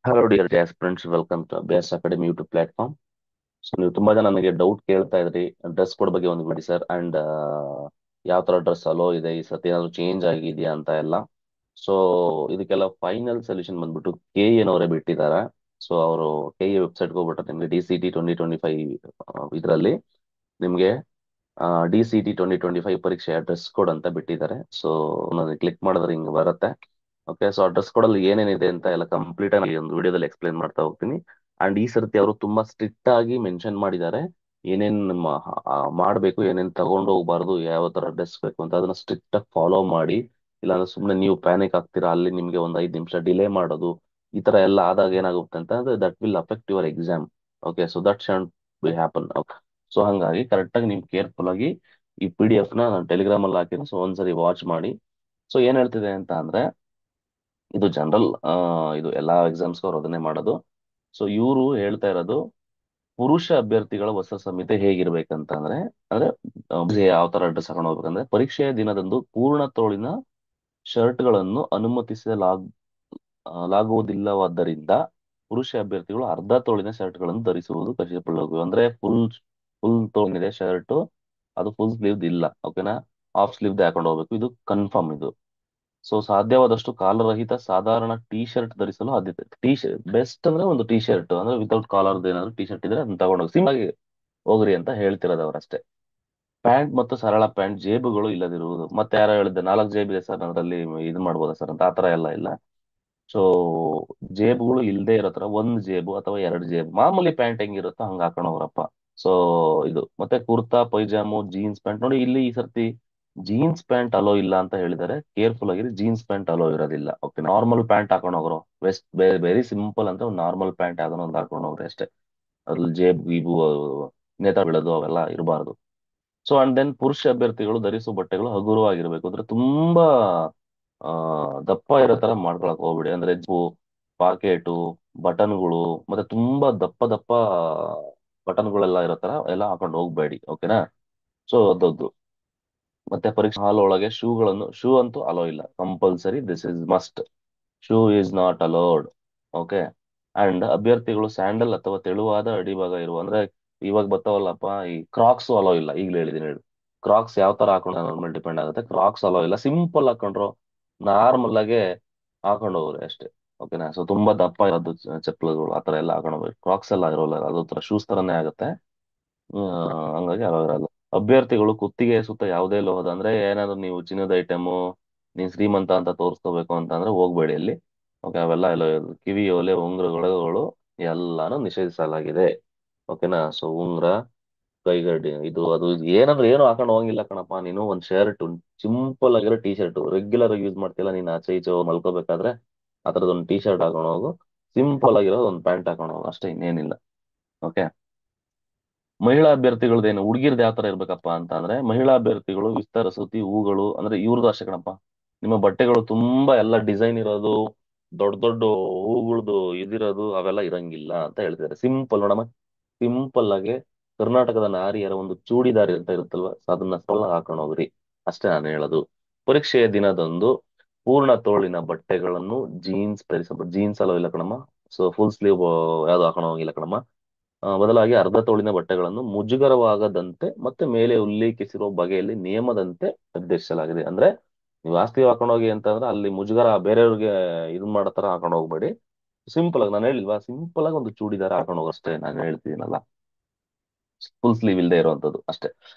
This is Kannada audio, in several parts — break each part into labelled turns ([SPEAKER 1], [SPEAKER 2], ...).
[SPEAKER 1] Hello dear aspirants, welcome to Abhyas academy YouTube platform. So ನೀವು ತುಂಬಾ ಜನ ನನಗೆ ಡೌಟ್ ಕೇಳ್ತಾ ಇದ್ರಿ ಡ್ರೆಸ್ ಕೋಡ್ ಬಗ್ಗೆ ಒಂದು ಮಾಡಿ ಸರ್, ಅಂಡ್ ಯಾವ ತರ ಡ್ರೆಸ್ ಅಲೋ ಇದೆ ಈ ಸತಿ ಏನಾದ್ರು ಚೇಂಜ್ ಆಗಿದೆಯಾ ಅಂತ ಎಲ್ಲ. ಸೊ ಇದಕ್ಕೆಲ್ಲ ಫೈನಲ್ ಸೊಲ್ಯೂಷನ್ ಬಂದ್ಬಿಟ್ಟು KN ಅವರೇ ಬಿಟ್ಟಿದ್ದಾರೆ. ಸೊ ಅವರು KE ವೆಬ್ಸೈಟ್ಗೆ ಹೋಗ್ಬಿಟ್ರೆ ನಿಮಗೆ DCT 2025 ಇದರಲ್ಲಿ ನಿಮಗೆ DCT 2025 ಪರೀಕ್ಷೆಯ ಡ್ರೆಸ್ ಕೋಡ್ ಅಂತ ಬಿಟ್ಟಿದ್ದಾರೆ. ಸೊ ನಾನು ಕ್ಲಿಕ್ ಮಾಡಿದ್ರೆ ಹಿಂಗೆ ಬರುತ್ತೆ. ಓಕೆ, ಸೊ ಆ ಡ್ರೆಸ್ ಕೋಡ್ ಅಲ್ಲಿ ಏನೇನಿದೆ ಅಂತ ಎಲ್ಲ ಕಂಪ್ಲೀಟ್ ಆಗಿ ಒಂದು ವಿಡಿಯೋದಲ್ಲಿ ಎಕ್ಸ್ಪ್ಲೇನ್ ಮಾಡ್ತಾ ಹೋಗ್ತೀನಿ. ಅಂಡ್ ಈ ಸರ್ತಿ ಅವರು ತುಂಬಾ ಸ್ಟ್ರಿಕ್ಟ್ ಆಗಿ ಮೆನ್ಷನ್ ಮಾಡಿದ್ದಾರೆ ಏನೇನ್ ಮಾಡಬೇಕು, ಏನೇನ್ ತಗೊಂಡು ಹೋಗ್ಬಾರ್ದು, ಯಾವ ತರ ಡ್ರೆಸ್ ಬೇಕು ಅಂತ ಅದನ್ನ ಸ್ಟ್ರಿಕ್ಟ್ ಆಗಿ ಫಾಲೋ ಮಾಡಿ. ಇಲ್ಲಾಂದ್ರೆ ಸುಮ್ಮನೆ ನೀವು ಪ್ಯಾನಿಕ್ ಆಗ್ತೀರಾ, ಅಲ್ಲಿ ನಿಮ್ಗೆ ಒಂದು 5 ನಿಮಿಷ ಡಿಲೇ ಮಾಡೋದು, ಈ ತರ ಎಲ್ಲ ಆದಾಗ ಏನಾಗುತ್ತೆ ಅಂತ ಅಂದ್ರೆ that will affect your exam. Okay, so that ಶಾಂಟ್ be happen. So ಹಂಗಾಗಿ ಕರೆಕ್ಟ್ ಆಗಿ ನೀವು ಕೇರ್ಫುಲ್ ಆಗಿ ಈ PDF ನ ನಾನು ಟೆಲಿಗ್ರಾಮ್ ಅಲ್ಲಿ ಹಾಕಿನ, ಸೊ ಒಂದ್ಸರಿ ವಾಚ್ ಮಾಡಿ. ಸೊ ಏನ್ ಹೇಳ್ತಿದೆ ಅಂತ ಅಂದ್ರೆ ಇದು ಜನರಲ್, ಇದು ಎಲ್ಲಾ ಎಕ್ಸಾಮ್ಸ್ಗೂ ಅವ್ರು ಅದನ್ನೇ ಮಾಡೋದು. ಸೊ ಇವರು ಹೇಳ್ತಾ ಇರೋದು ಪುರುಷ ಅಭ್ಯರ್ಥಿಗಳ ವಸ್ತ್ರ ಸಂಹಿತೆ ಹೇಗಿರ್ಬೇಕಂತ ಅಂದ್ರೆ ಯಾವ ತರ ಡ್ರೆಸ್ ಹಾಕೊಂಡು ಹೋಗ್ಬೇಕಂದ್ರೆ ಪರೀಕ್ಷೆಯ ದಿನದಂದು ಪೂರ್ಣ ತೋಳಿನ ಶರ್ಟ್ಗಳನ್ನು ಲಾಗುವುದಿಲ್ಲವಾದ್ದರಿಂದ ಪುರುಷ ಅಭ್ಯರ್ಥಿಗಳು ಅರ್ಧ ತೋಳಿನ ಶರ್ಟ್ಗಳನ್ನು ಧರಿಸುವುದು ಖಚಿತಪಡಿಸಬೇಕು. ಅಂದ್ರೆ ಫುಲ್ ತೋಳಿನಿದೆ ಶರ್ಟ್, ಅದು ಫುಲ್ ಸ್ಲೀವ್ ಇಲ್ಲ. ಓಕೆನಾ, ಹಾಫ್ ಸ್ಲೀವ್ ಹಾಕೊಂಡು ಹೋಗ್ಬೇಕು, ಇದು ಕನ್ಫರ್ಮ್ ಇದು. ಸೊ ಸಾಧ್ಯವಾದಷ್ಟು ಕಾಲರಹಿತ ಸಾಧಾರಣ ಟಿ ಶರ್ಟ್ ಧರಿಸಲು ಆದ್ಯತೆ. ಟಿ ಶರ್ಟ್ ಬೆಸ್ಟ್ ಅಂದ್ರೆ ಒಂದು ಟಿ ಶರ್ಟ್ ಅಂದ್ರೆ ವಿತೌಟ್ ಕಾಲರ್ ಏನಾದ್ರು ಟಿ ಶರ್ಟ್ ಇದ್ರೆ ಅದನ್ನ ತಗೊಂಡೋಗಿ ಸಿಂಪಲ್ ಆಗಿ ಹೋಗ್ರಿ ಅಂತ ಹೇಳ್ತಿರೋದು ಅವರಷ್ಟೇ. ಪ್ಯಾಂಟ್ ಮತ್ತು ಸರಳ ಪ್ಯಾಂಟ್, ಜೇಬುಗಳು ಇಲ್ಲದಿರುವುದು. ಮತ್ತೆ ಯಾರೋ ಹೇಳಿದ್ದೆ 4 ಜೇಬ್ ಇದೆ ಸರ್ ಅದರಲ್ಲಿ, ಇದು ಮಾಡ್ಬೋದಾ ಸರ್ ಅಂತ. ಆತರ ಎಲ್ಲ ಇಲ್ಲ. ಸೊ ಜೇಬುಗಳು ಇಲ್ಲದೆ ಇರೋ ತರ 1 ಜೇಬು ಅಥವಾ 2 ಜೇಬು, ಮಾಮೂಲಿ ಪ್ಯಾಂಟ್ ಹೆಂಗಿರುತ್ತೋ ಹಂಗ ಹಾಕೊಂಡವ್ರಪ್ಪ. ಸೊ ಇದು ಮತ್ತೆ ಕುರ್ತಾ ಪೈಜಾಮು ಜೀನ್ಸ್ ಪ್ಯಾಂಟ್. ನೋಡಿ ಇಲ್ಲಿ ಈ ಸರ್ತಿ ಜೀನ್ಸ್ ಪ್ಯಾಂಟ್ ಅಲೋ ಇಲ್ಲ ಅಂತ ಹೇಳಿದ್ದಾರೆ. ಕೇರ್ಫುಲ್ ಆಗಿರಿ, ಜೀನ್ಸ್ ಪ್ಯಾಂಟ್ ಅಲೋ ಇರೋದಿಲ್ಲ. ಓಕೆ, ನಾರ್ಮಲ್ ಪ್ಯಾಂಟ್ ಹಾಕೊಂಡು ಹೋಗ್ರು, ವೆರಿ ಸಿಂಪಲ್ ಅಂತ ಒಂದು ನಾರ್ಮಲ್ ಪ್ಯಾಂಟ್ ಯಾವ್ದೋ ಒಂದು ಹಾಕೊಂಡು ಹೋಗ್ರಿ ಅಷ್ಟೇ. ಅದ್ರಲ್ಲಿ ಜೇಬ್ ಗೀಬು ನೇತಾ ಬೀಳೋದು ಅವೆಲ್ಲ ಇರಬಾರ್ದು. ಸೊ ಅಂಡ್ ದೆನ್ ಪುರುಷ ಅಭ್ಯರ್ಥಿಗಳು ಧರಿಸುವ ಬಟ್ಟೆಗಳು ಹಗುರವಾಗಿರ್ಬೇಕು. ಅಂದ್ರೆ ತುಂಬಾ ಆ ದಪ್ಪ ಇರೋ ತರ ಮಾಡ್ಕೊಳಕ್ ಹೋಗ್ಬಿಡಿ. ಅಂದ್ರೆ ಪಾಕೆಟು, ಬಟನ್ಗಳು, ಮತ್ತೆ ತುಂಬಾ ದಪ್ಪ ದಪ್ಪ ಬಟನ್ಗಳೆಲ್ಲ ಇರೋ ತರ ಎಲ್ಲ ಹಾಕೊಂಡು ಹೋಗ್ಬೇಡಿ. ಓಕೆನಾ, ಸೊ ಅದೊಂದು. ಮತ್ತೆ ಪರೀಕ್ಷೆ ಹಾಲ್ ಒಳಗೆ ಶೂ ಅಂತೂ ಅಲೋ ಇಲ್ಲ, compulsory, this is must. Shoe is not allowed. Okay, and ಅಭ್ಯರ್ಥಿಗಳು ಸ್ಯಾಂಡಲ್ ಅಥವಾ ತೆಳುವಾದ ಅಡಿಭಾಗ ಇರುವ ಅಂದ್ರೆ ಇವಾಗ ಬರ್ತಾವಲ್ಲಪ್ಪ ಈ ಕ್ರಾಕ್ಸ್ ಅಲೋ ಇಲ್ಲ. ಈಗಲೇ ಹೇಳಿದೀನಿ ಹೇಳಿ, ಕ್ರಾಕ್ಸ್ ಯಾವ ತರ ಹಾಕೊಂಡು ನಾರ್ಮಲ್ ಡಿಪೆಂಡ್ ಆಗುತ್ತೆ. ಕ್ರಾಕ್ಸ್ ಅಲೋ ಇಲ್ಲ, ಸಿಂಪಲ್ ಹಾಕೊಂಡ್ರು ನಾರ್ಮಲ್ ಆಗಿ ಹಾಕೊಂಡು ಹೋಗ್ರಿ ಅಷ್ಟೇ. ಓಕೆನಾ, ಸೊ ತುಂಬಾ ದಪ್ಪ ಇರೋದು ಚಪ್ಪಲಿಗಳು ಆತರ ಎಲ್ಲ ಹಾಕೊಂಡು ಹೋಗ್ರಿ. ಕ್ರಾಕ್ಸ್ ಎಲ್ಲ ಇರೋಲ್ಲ, ಅದು ತರ ಶೂಸ್ ತರನೇ ಆಗುತ್ತೆ. ಹಂಗಾಗಿ ಅಲೋ ಇರಲ್ಲ. ಅಭ್ಯರ್ಥಿಗಳು ಕುತ್ತಿಗೆ ಸುತ್ತ ಯಾವುದೇ ಲೋಹದ ಅಂದ್ರೆ ಏನಾದ್ರು ನೀವು ಚಿನ್ನದ ಐಟಮು, ನೀನ್ ಶ್ರೀಮಂತ ಅಂತ ತೋರಿಸ್ಕೋಬೇಕು ಅಂತ ಅಂದ್ರೆ ಹೋಗ್ಬೇಡಿ ಅಲ್ಲಿ. ಓಕೆ, ಅವೆಲ್ಲ ಎಲ್ಲ ಕಿವಿ ಓಲೆ ಉಂಗುರಗಳು ಎಲ್ಲಾನು ನಿಷೇಧಿಸಲಾಗಿದೆ. ಓಕೆನಾ, ಸೊ ಉಂಗ್ರ, ಕೈಗಡಿ, ಇದು ಅದು ಏನಂದ್ರೆ ಏನು ಹಾಕೊಂಡು ಹೋಗಿಲ್ಲ ಕಣಪ್ಪ. ನೀನು ಒಂದ್ ಶರ್ಟ್, ಸಿಂಪಲ್ ಆಗಿರೋ ಟಿ ಶರ್ಟ್ ರೆಗ್ಯುಲರ್ ಆಗಿ ಯೂಸ್ ಮಾಡ್ತಿಲ್ಲ ನೀನ್, ಆಚೆ ಈಚೆ ಹೋಗಿ ಮಲ್ಕೋಬೇಕಾದ್ರೆ ಆ ಥರದ್ದು ಒಂದು ಟಿ ಶರ್ಟ್ ಹಾಕೊಂಡು ಹೋಗು. ಸಿಂಪಲ್ ಆಗಿರೋ ಒಂದು ಪ್ಯಾಂಟ್ ಹಾಕೊಂಡು ಹೋಗು ಅಷ್ಟೇ, ಇನ್ನೇನಿಲ್ಲ. ಓಕೆ, ಮಹಿಳಾ ಅಭ್ಯರ್ಥಿಗಳದ್ದೇನು ಹುಡುಗಿರ್ದು ಯಾವ ತರ ಇರ್ಬೇಕಪ್ಪ ಅಂತ ಅಂದ್ರೆ ಮಹಿಳಾ ಅಭ್ಯರ್ಥಿಗಳು ವಿಸ್ತಾರ ಸುತ್ತಿ ಹೂಗಳು ಅಂದ್ರೆ ಇವ್ರದ್ದು ಅಷ್ಟೇ ಕಣಪ್ಪ. ನಿಮ್ಮ ಬಟ್ಟೆಗಳು ತುಂಬಾ ಎಲ್ಲ ಡಿಸೈನ್ ಇರೋದು, ದೊಡ್ಡ ದೊಡ್ಡ ಹೂಗಳದು ಇದಿರೋದು ಅವೆಲ್ಲ ಇರಂಗಿಲ್ಲ ಅಂತ ಹೇಳ್ತಿದ್ದಾರೆ. ಸಿಂಪಲ್ ನೋಡಮ್ಮ, ಸಿಂಪಲ್ ಆಗಿ ಕರ್ನಾಟಕದ ನಾರಿಯರ ಒಂದು ಚೂಡಿದಾರಿ ಅಂತ ಇರುತ್ತಲ್ವ, ಸೊ ಅದನ್ನ ಸ್ವಲ್ಪ ಹಾಕೊಂಡು ಹೋಗ್ರಿ ಅಷ್ಟೇ ನಾನು ಹೇಳೋದು. ಪರೀಕ್ಷೆಯ ದಿನದಂದು ಪೂರ್ಣ ತೋಳಿನ ಬಟ್ಟೆಗಳನ್ನು ಜೀನ್ಸ್ ಅಲ್ಲೋ ಇಲ್ಲ ಕಣಮ್ಮ. ಸೊ ಫುಲ್ ಸ್ಲೀವ್ ಯಾವ್ದು ಹಾಕೊಂಡು ಹೋಗಿಲ್ಲ ಕಣಮ್ಮ. ಬದಲಾಗಿ ಅರ್ಧ ತೋಳಿನ ಬಟ್ಟೆಗಳನ್ನು ಮುಜುಗರವಾಗದಂತೆ ಮತ್ತೆ ಮೇಲೆ ಉಲ್ಲೇಖಿಸಿರುವ ಬಗೆಯಲ್ಲಿ ನಿಯಮದಂತೆ ನಿರ್ದೇಶಿಸಲಾಗಿದೆ. ಅಂದ್ರೆ ನೀವು ಆಸ್ತಿ ಹಾಕೊಂಡು ಹೋಗಿ ಅಂತಂದ್ರೆ ಅಲ್ಲಿ ಮುಜುಗರ ಬೇರೆಯವ್ರಿಗೆ ಇದು ಮಾಡೋ ತರ ಹಾಕೊಂಡು ಹೋಗ್ಬೇಡಿ. ಸಿಂಪಲ್ ಆಗಿ ನಾನು ಹೇಳಿಲ್ವಾ, ಸಿಂಪಲ್ ಆಗಿ ಒಂದು ಚೂಡಿದಾರ ಹಾಕೊಂಡು ಹೋಗಷ್ಟೇ ನಾನು ಹೇಳ್ತೀನಲ್ಲ, ಫುಲ್ ಸ್ಲೀವ್ ಇಲ್ಲದೆ ಇರುವಂತದ್ದು ಅಷ್ಟೇ.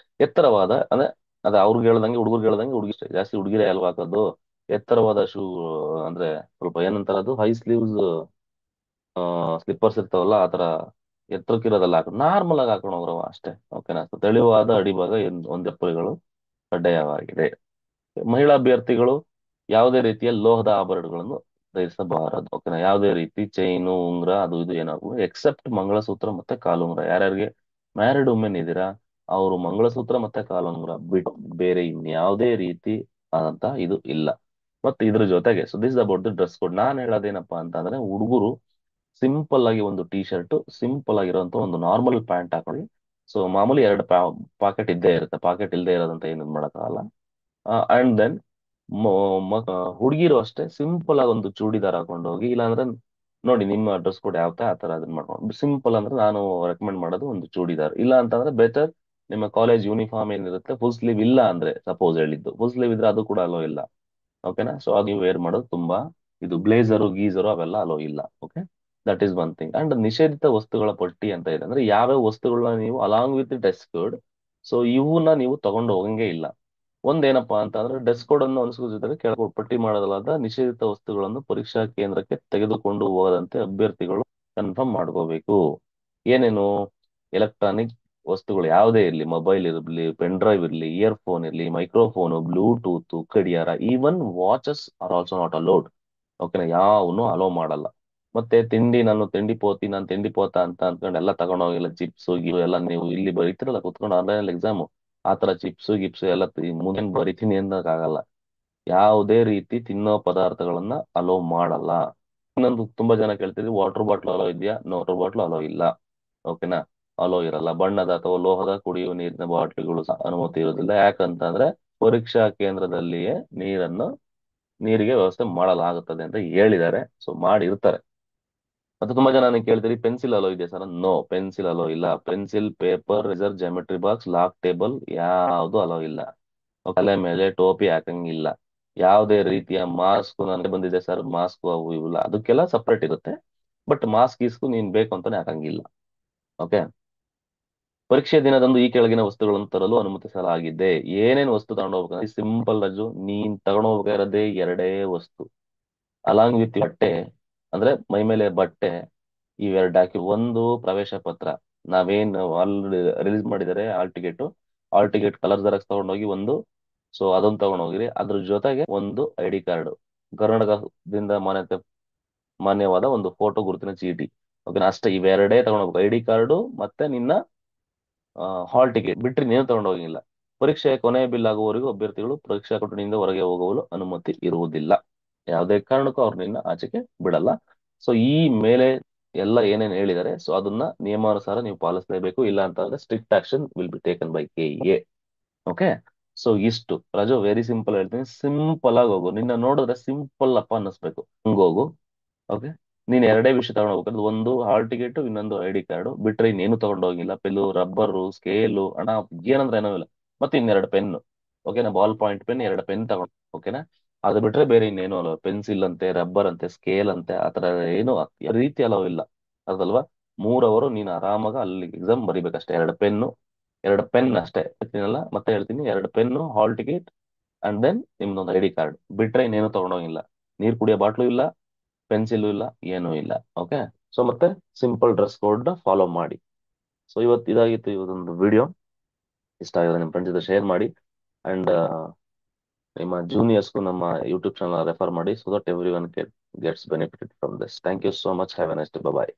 [SPEAKER 1] ಎತ್ತರವಾದ ಅಂದ್ರೆ ಅದೇ ಅವ್ರಿಗೆ ಹೇಳ್ದಂಗೆ ಹುಡುಗರಿಗೆ ಹೇಳ್ದಂಗೆ ಹುಡುಗಿ ಜಾಸ್ತಿ ಹುಡುಗಿರೇ ಅಲ್ವಾ ಹಾಕೋದು. ಎತ್ತರವಾದ ಶೂ ಅಂದ್ರೆ ಸ್ವಲ್ಪ ಏನಂತಾರ ಅದು ಹೈ ಸ್ಲೀವ್ಸ್ ಸ್ಲಿಪ್ಪರ್ಸ್ ಇರ್ತಾವಲ್ಲ ಆತರ ಎತ್ತರಕ್ಕಿರೋದಲ್ಲ ಹಾಕೊಂಡು ನಾರ್ಮಲ್ ಆಗಿ ಹಾಕೊಂಡು ಹೋಗ್ರವ ಅಷ್ಟೇ. ಓಕೆನಾ, ಸೊ ತೆಳುವಾದ ಅಡಿಭಾಗ ಒಂದು ಚಪ್ಪಲಿಗಳು ಕಡ್ಡಾಯವಾಗಿದೆ. ಮಹಿಳಾ ಅಭ್ಯರ್ಥಿಗಳು ಯಾವುದೇ ರೀತಿಯ ಲೋಹದ ಆಭರಣಗಳನ್ನು ಧರಿಸಬಾರದು. ಓಕೆನಾ, ಯಾವುದೇ ರೀತಿ ಚೈನು ಉಂಗ್ರ ಅದು ಇದು ಏನಾಗು ಎಕ್ಸೆಪ್ಟ್ ಮಂಗಳಸೂತ್ರ ಮತ್ತೆ ಕಾಲುಂಗ್ರ. ಯಾರ್ಯಾರಿಗೆ ಮ್ಯಾರಿಡ್ ವುಮೆನ್ ಇದ್ದೀರಾ ಅವರು ಮಂಗಳಸೂತ್ರ ಮತ್ತೆ ಕಾಲುಂಗ್ರ ಬಿಟ್ಟು ಬೇರೆ ಇನ್ಯಾವುದೇ ರೀತಿ ಆದಂತ ಇದು ಇಲ್ಲ. ಮತ್ತೆ ಇದ್ರ ಜೊತೆಗೆ so this about the dress code. ನಾನ್ ಹೇಳೋದೇನಪ್ಪಾ ಅಂತ ಅಂದ್ರೆ ಹುಡುಗರು ಸಿಂಪಲ್ ಆಗಿ ಒಂದು ಟಿ ಶರ್ಟ್, ಸಿಂಪಲ್ ಆಗಿರುವಂತ ಒಂದು ನಾರ್ಮಲ್ ಪ್ಯಾಂಟ್ ಹಾಕೊಳ್ಳಿ. ಸೊ ಮಾಮೂಲಿ 2 ಪಾಕೆಟ್ ಇದ್ದೇ ಇರುತ್ತೆ, ಪಾಕೆಟ್ ಇಲ್ಲದೆ ಇರೋದಂತ ಏನು ಮಾಡಕ್ಕಾಗಲ್ಲ. ಅಂಡ್ ದೆನ್ ಹುಡುಗಿರು ಅಷ್ಟೇ ಸಿಂಪಲ್ ಆಗಿ ಒಂದು ಚೂಡಿದಾರ್ ಹಾಕೊಂಡು ಹೋಗಿ, ಇಲ್ಲಾಂದ್ರೆ ನೋಡಿ ನಿಮ್ಮ ಡ್ರೆಸ್ ಕೋಡ್ ಯಾವ ಆ ತರ ಅದನ್ನ ಮಾಡ್ಕೊಂಡು ಸಿಂಪಲ್ ಅಂದ್ರೆ ನಾನು ರೆಕಮೆಂಡ್ ಮಾಡೋದು ಒಂದು ಚೂಡಿದಾರ್. ಇಲ್ಲ ಅಂತಂದ್ರೆ ಬೆಟರ್ ನಿಮ್ಮ ಕಾಲೇಜ್ ಯೂನಿಫಾರ್ಮ್ ಏನಿರುತ್ತೆ ಫುಲ್ ಸ್ಲೀವ್ ಇಲ್ಲ ಅಂದ್ರೆ, ಸಪೋಸ್ ಹೇಳಿದ್ದು ಫುಲ್ ಸ್ಲೀವ್ ಇದ್ರೆ ಅದು ಕೂಡ ಅಲೋ ಇಲ್ಲ. ಓಕೆನಾ, ಸೊ ಅದು ನೀವು ವೇರ್ ಮಾಡೋದು ತುಂಬಾ ಇದು ಬ್ಲೇಸರು ಗೀಸರು ಅವೆಲ್ಲ ಅಲೋ ಇಲ್ಲ. Okay, that is one thing. And ನಿಷೇಧಿತ ವಸ್ತುಗಳ ಪಟ್ಟಿ ಅಂತ ಇದೆ, ಅಂದ್ರೆ ಯಾವ್ಯಾವ ವಸ್ತುಗಳನ್ನ ನೀವು along with dress code, so ಇವನ್ನ ನೀವು ತಗೊಂಡು ಹೋಗಂಗೆ ಇಲ್ಲ. ಒಂದೇನಪ್ಪಾ ಅಂತ ಅಂದ್ರೆ ಡ್ರೆಸ್ ಕೋಡ್ ಅನ್ನು ಅನುಸರಿಸಿದರೆ ಕೆಳಗೆ ಪಟ್ಟಿ ಮಾಡಲಾದ ನಿಷೇಧಿತ ವಸ್ತುಗಳನ್ನು ಪರೀಕ್ಷಾ ಕೇಂದ್ರಕ್ಕೆ ತೆಗೆದುಕೊಂಡು ಹೋಗದಂತೆ ಅಭ್ಯರ್ಥಿಗಳು ಕನ್ಫರ್ಮ್ ಮಾಡ್ಕೋಬೇಕು. ಏನೇನು? ಎಲೆಕ್ಟ್ರಾನಿಕ್ ವಸ್ತುಗಳು ಯಾವುದೇ ಇರಲಿ, ಮೊಬೈಲ್ ಇರಲಿ, ಪೆನ್ ಡ್ರೈವ್ ಇರಲಿ, ಇಯರ್ಫೋನ್ ಇರಲಿ, ಮೈಕ್ರೋಫೋನು, ಬ್ಲೂಟೂತ್, ಗಡಿಯಾರ, even watches are also not allowed. ಓಕೆನಾ, ಯಾವನು ಅಲೋ ಮಾಡಲ್ಲ. ಮತ್ತೆ ತಿಂಡಿ, ನಾನು ತಿಂಡಿ ಪೋತ ಅಂತ ಅಂದ್ಕೊಂಡು ಎಲ್ಲ ತಗೊಂಡೋಗಿಲ್ಲ, ಚಿಪ್ಸ್ ಗಿವ್ ಎಲ್ಲ ನೀವು ಇಲ್ಲಿ ಬರೀತಿರಲ್ಲ ಕುತ್ಕೊಂಡು ಆನ್ಲೈನ್ ಎಕ್ಸಾಮು, ಆ ತರ ಚಿಪ್ಸ್ ಗಿಪ್ಸ್ ಎಲ್ಲ ಮುಂದೇನು ಬರಿತೀನಿ ಅನ್ನೋಕ್ಕಾಗಲ್ಲ. ಯಾವುದೇ ರೀತಿ ತಿನ್ನೋ ಪದಾರ್ಥಗಳನ್ನ ಅಲೋ ಮಾಡಲ್ಲ. ಇನ್ನೊಂದು ತುಂಬಾ ಜನ ಕೇಳ್ತಿದ್ವಿ, ವಾಟರ್ ಬಾಟ್ಲ್ ಅಲೋ ಇದೆಯಾ? ವಾಟರ್ ಬಾಟ್ಲ್ ಅಲೋ ಇಲ್ಲ. ಓಕೆನಾ, ಅಲೋ ಇರಲ್ಲ. ಬಣ್ಣದ ಅಥವಾ ಲೋಹದ ಕುಡಿಯುವ ನೀರಿನ ಬಾಟ್ಲಿಗಳು ಸಹ ಅನುಮತಿ ಇರೋದಿಲ್ಲ. ಯಾಕಂತಂದ್ರೆ ಪರೀಕ್ಷಾ ಕೇಂದ್ರದಲ್ಲಿಯೇ ನೀರಿಗೆ ವ್ಯವಸ್ಥೆ ಮಾಡಲಾಗುತ್ತದೆ ಅಂತ ಹೇಳಿದ್ದಾರೆ, ಸೊ ಮಾಡಿರ್ತಾರೆ. ಮತ್ತೆ ತುಂಬಾ ಜನ ನನಗೆ ಕೇಳ್ತೀರಿ, ಪೆನ್ಸಿಲ್ ಅಲೋ ಇದೆಯಾ ಸರ್? ನೋ, ಪೆನ್ಸಿಲ್ ಅಲೋ ಇಲ್ಲ. Pencil, paper, eraser, geometry box, log table ಯಾವುದು ಅಲೋ ಇಲ್ಲ. ತಲೆ ಮೇಲೆ ಟೋಪಿ ಹಾಕಂಗಿಲ್ಲ. ಯಾವುದೇ ರೀತಿಯ ಮಾಸ್ಕ್ ನನಗೆ ಬಂದಿದೆ ಸರ್, ಮಾಸ್ಕ್ ಅವು ಇವು ಇಲ್ಲ, ಅದಕ್ಕೆಲ್ಲ ಸಪ್ರೇಟ್ ಇರುತ್ತೆ. ಬಟ್ ಮಾಸ್ಕ್ ಗೀಸ್ಕು ನೀನ್ ಬೇಕು ಅಂತಾನೆ ಹಾಕಂಗಿಲ್ಲ. ಓಕೆ, ಪರೀಕ್ಷೆ ದಿನದಂದು ಈ ಕೆಳಗಿನ ವಸ್ತುಗಳನ್ನು ತರಲು ಅನುಮತಿಸಲಾಗಿದೆ. ಏನೇನು ವಸ್ತು ತಗೊಂಡು ಹೋಗ್ಬೇಕಂದ್ರೆ ಸಿಂಪಲ್ ರಾಜು, ನೀನ್ ತಗೊಂಡು ಹೋಗ್ಬೇಕಾಗಿರೋದೇ ಎರಡೇ ವಸ್ತು. ಅಲಾಂಗ್ ವಿತ್ ಬಟ್ಟೆ, ಅಂದ್ರೆ ಮೈ ಮೇಲೆ ಬಟ್ಟೆ, ಇವೆರಡು ಹಾಕಿ. ಒಂದು ಪ್ರವೇಶ ಪತ್ರ, ನಾವೇನ್ ಆಲ್ರೆಡಿ ರಿಲೀಸ್ ಮಾಡಿದ್ದಾರೆ ಆಲ್ ಟಿಕೆಟ್ ಕಲರ್ ಜೆರಾಕ್ಸ್ ತಗೊಂಡೋಗಿ ಒಂದು, ಸೊ ಅದನ್ನ ತಗೊಂಡೋಗಿರಿ. ಅದ್ರ ಜೊತೆಗೆ ಒಂದು ID ಕಾರ್ಡ್, ಕರ್ನಾಟಕದಿಂದ ಮಾನ್ಯವಾದ ಒಂದು ಫೋಟೋ ಗುರುತಿನ ಚೀಟಿ. ಓಕೆನಾ, ಅಷ್ಟೇ, ಇವೆರಡೇ ತಗೊಂಡೋಗ್ಬೇಕು. ID ಕಾರ್ಡು ಮತ್ತೆ ನಿನ್ನ ಹಾಲ್ ಟಿಕೆಟ್ ಬಿಟ್ರೆ ನೀನು ತಗೊಂಡೋಗಿಲ್ಲ. ಪರೀಕ್ಷೆಯ ಕೊನೆಯ ಬಿಲ್ ಆಗುವವರೆಗೂ ಅಭ್ಯರ್ಥಿಗಳು ಪರೀಕ್ಷಾ ಕೊಠಡಿಯಿಂದ ಹೊರಗೆ ಹೋಗಲು ಅನುಮತಿ ಇರುವುದಿಲ್ಲ. ಯಾವುದೇ ಕಾರಣಕ್ಕೂ ಅವ್ರು ನಿನ್ನ ಆಚೆಗೆ ಬಿಡಲ್ಲ. ಸೊ ಈ ಮೇಲೆ ಎಲ್ಲ ಏನೇನು ಹೇಳಿದ್ದಾರೆ, ಸೊ ಅದನ್ನ ನಿಯಮಾನುಸಾರ ನೀವು ಪಾಲಿಸಲೇಬೇಕು. ಇಲ್ಲ ಅಂತಂದ್ರೆ strict action will be taken by KEA. Okay, so ಇಷ್ಟು ರಾಜು, ವೆರಿ ಸಿಂಪಲ್ ಹೇಳ್ತೀನಿ. ಸಿಂಪಲ್ ಆಗಿ ಹೋಗು, ನಿನ್ನ ನೋಡಿದ್ರೆ ಸಿಂಪಲ್ ಅಪ್ಪ ಅನ್ನಿಸ್ಬೇಕು, ಹಂಗೋಗು. ಓಕೆ, ನೀನ್ ಎರಡೇ ವಿಷಯ ತಗೊಂಡು ಹೋಗ್ಬೇಕು, ಒಂದು ಹಾಲ್ ಟಿಕೆಟ್, ಇನ್ನೊಂದು ID ಕಾರ್ಡು ಬಿಟ್ರೆ ಇನ್ನೇನು ತಗೊಂಡು ಹೋಗಿಲ್ಲ. ಪೆನ್ನು, ರಬ್ಬರು, ಸ್ಕೇಲು, ಅಣ್ಣ ಏನಂದ್ರೆ ಏನೂ ಇಲ್ಲ. ಮತ್ತೆ ಇನ್ನೆರಡು ಪೆನ್. ಓಕೆನಾ, ಬಾಲ್ ಪಾಯಿಂಟ್ ಪೆನ್, ಎರಡು ಪೆನ್ ತಗೊಂಡು. ಓಕೆನಾ, ಅದು ಬಿಟ್ರೆ ಬೇರೆ ಇನ್ನೇನು ಅಲ್ಲ. ಪೆನ್ಸಿಲ್ ಅಂತೆ, ರಬ್ಬರ್ ಅಂತೆ, ಸ್ಕೇಲ್ ಅಂತೆ, ಆತರ ಏನು ಯಾವ ರೀತಿ ಅಲೋ ಇಲ್ಲ. ಅದಲ್ವಾ, 3 ಅವರು ನೀನು ಆರಾಮಾಗ ಅಲ್ಲಿ ಎಕ್ಸಾಮ್ ಬರಿಬೇಕಷ್ಟೇ. ಎರಡು ಪೆನ್ ಅಷ್ಟೇ ಹೇಳ್ತೀನಲ್ಲ, ಮತ್ತೆ ಹೇಳ್ತೀನಿ, ಎರಡು pen, hall ticket, and then ನಿಮ್ದೊಂದು ID ಕಾರ್ಡ್ ಬಿಟ್ರೆ ಇನ್ನೇನು ತಗೊಂಡೋಗಿಲ್ಲ. ನೀರ್ ಕುಡಿಯೋ ಬಾಟ್ಲು ಇಲ್ಲ, ಪೆನ್ಸಿಲ್ ಇಲ್ಲ, ಏನೂ ಇಲ್ಲ. ಓಕೆ, ಸೊ ಮತ್ತೆ ಸಿಂಪಲ್ ಡ್ರೆಸ್ ಕೋಡ್ ಫಾಲೋ ಮಾಡಿ. ಸೊ ಇದಾಗಿತ್ತು ಇವತ್ತೊಂದು ವಿಡಿಯೋ. ಇಷ್ಟ ಆಗಿದ್ರೆ ನಿಮ್ಮ ಫ್ರೆಂಡ್ಸ್ ಜೊತೆ ಶೇರ್ ಮಾಡಿ. ಅಂಡ್ ನಿಮ್ಮ ಜೂನಿಯರ್ಸ್ಗೂ ನಮ್ಮ ಯೂಟ್ಯೂಬ್ ಚಾನಲ್ ರೆಫರ್ ಮಾಡಿ, so that every one gets benefited from this. Thank you so much, have a nice day, bye.